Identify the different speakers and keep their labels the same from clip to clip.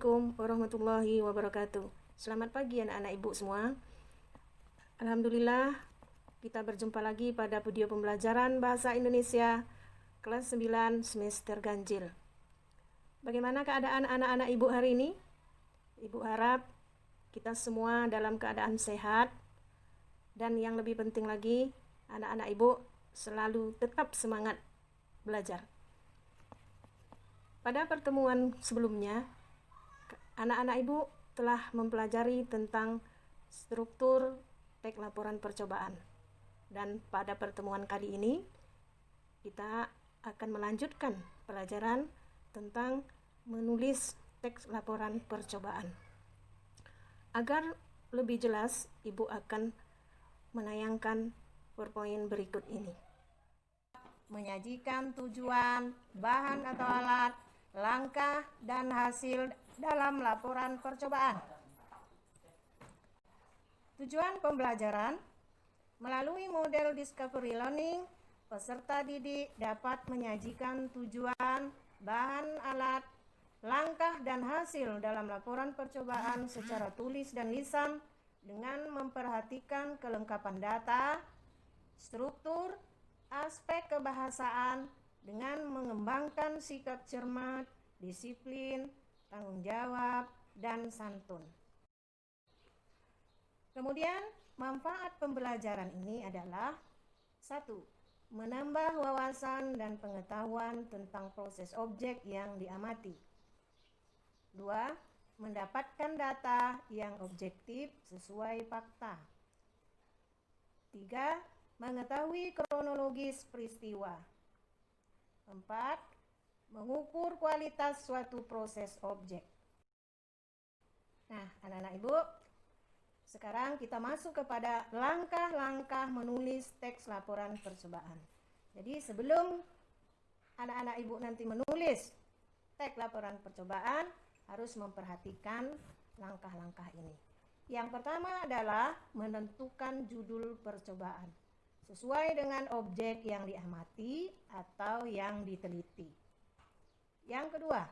Speaker 1: Assalamualaikum warahmatullahi wabarakatuh. Selamat pagi anak-anak ibu semua. Alhamdulillah kita berjumpa lagi pada video pembelajaran Bahasa Indonesia kelas 9 semester ganjil. Bagaimana keadaan anak-anak ibu hari ini? Ibu harap kita semua dalam keadaan sehat, dan yang lebih penting lagi, anak-anak ibu selalu tetap semangat belajar. Pada pertemuan sebelumnya, anak-anak ibu telah mempelajari tentang struktur teks laporan percobaan. Dan pada pertemuan kali ini, kita akan melanjutkan pelajaran tentang menulis teks laporan percobaan. Agar lebih jelas, ibu akan menayangkan PowerPoint berikut ini. Menyajikan tujuan, bahan atau alat, langkah dan hasil dalam laporan percobaan. Tujuan pembelajaran: melalui model discovery learning, peserta didik dapat menyajikan tujuan, bahan, alat, langkah dan hasil dalam laporan percobaan secara tulis dan lisan dengan memperhatikan kelengkapan data, struktur, aspek kebahasaan, dengan mengembangkan sikap cermat, disiplin, tanggung jawab, dan santun. Kemudian, manfaat pembelajaran ini adalah: 1. Menambah wawasan dan pengetahuan tentang proses objek yang diamati. 2. Mendapatkan data yang objektif sesuai fakta. 3. Mengetahui kronologis peristiwa. 4. Mengukur kualitas suatu proses objek. Nah, anak-anak ibu, sekarang kita masuk kepada langkah-langkah menulis teks laporan percobaan. Jadi sebelum anak-anak ibu nanti menulis teks laporan percobaan, harus memperhatikan langkah-langkah ini. Yang pertama adalah menentukan judul percobaan sesuai dengan objek yang diamati atau yang diteliti. Yang kedua,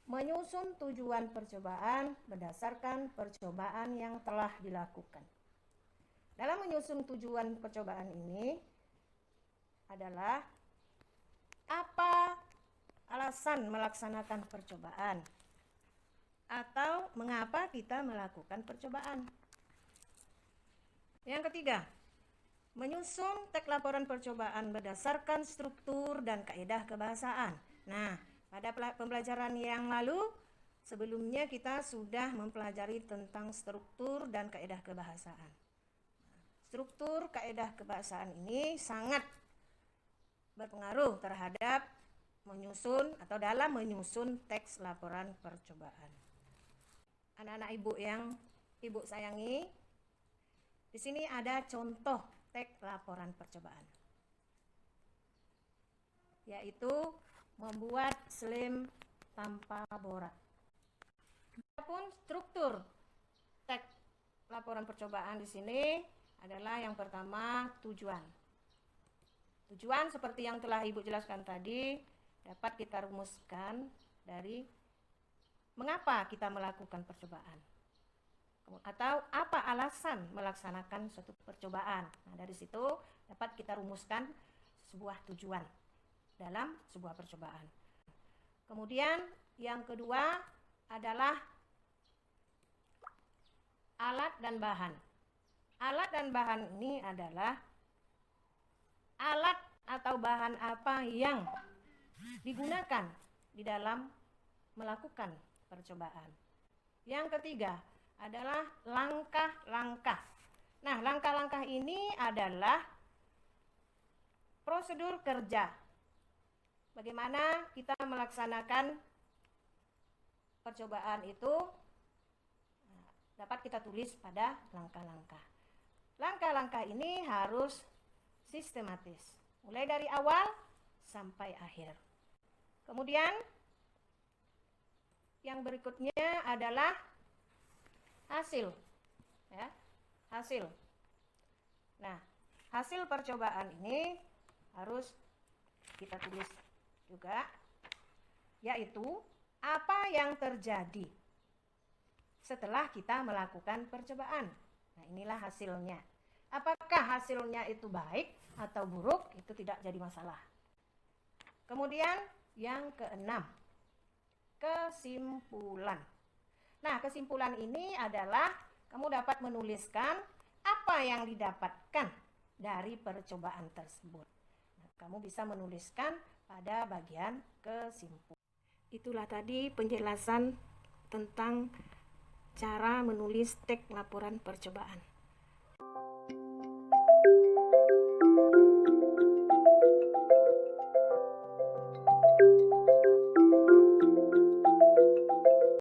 Speaker 1: menyusun tujuan percobaan berdasarkan percobaan yang telah dilakukan. Dalam menyusun tujuan percobaan ini adalah: apa alasan melaksanakan percobaan, atau mengapa kita melakukan percobaan. Yang ketiga, menyusun teks laporan percobaan berdasarkan struktur dan kaidah kebahasaan. Nah, pada pembelajaran yang lalu, sebelumnya kita sudah mempelajari tentang struktur dan kaidah kebahasaan. Struktur kaidah kebahasaan ini sangat berpengaruh terhadap menyusun atau dalam menyusun teks laporan percobaan. Anak-anak ibu yang ibu sayangi, di sini ada contoh teks laporan percobaan, yaitu membuat slime tanpa borak. Adapun struktur teks laporan percobaan di sini adalah: yang pertama, tujuan. Tujuan seperti yang telah ibu jelaskan tadi dapat kita rumuskan dari mengapa kita melakukan percobaan, atau apa alasan melaksanakan suatu percobaan. Nah, dari situ dapat kita rumuskan sebuah tujuan dalam sebuah percobaan. Kemudian yang kedua adalah alat dan bahan. Alat dan bahan ini adalah alat atau bahan apa yang digunakan di dalam melakukan percobaan. Yang ketiga adalah langkah-langkah. Nah, langkah-langkah ini adalah prosedur kerja. Bagaimana kita melaksanakan percobaan itu dapat kita tulis pada langkah-langkah. Langkah-langkah ini harus sistematis, mulai dari awal sampai akhir. Kemudian yang berikutnya adalah hasil, ya, hasil. Nah, hasil percobaan ini harus kita tulis juga, yaitu apa yang terjadi setelah kita melakukan percobaan. Nah, inilah hasilnya. Apakah hasilnya itu baik atau buruk, itu tidak jadi masalah. Kemudian yang keenam, kesimpulan. Nah, kesimpulan ini adalah kamu dapat menuliskan apa yang didapatkan dari percobaan tersebut. Nah, kamu bisa menuliskan pada bagian kesimpulan. Itulah tadi penjelasan tentang cara menulis teks laporan percobaan.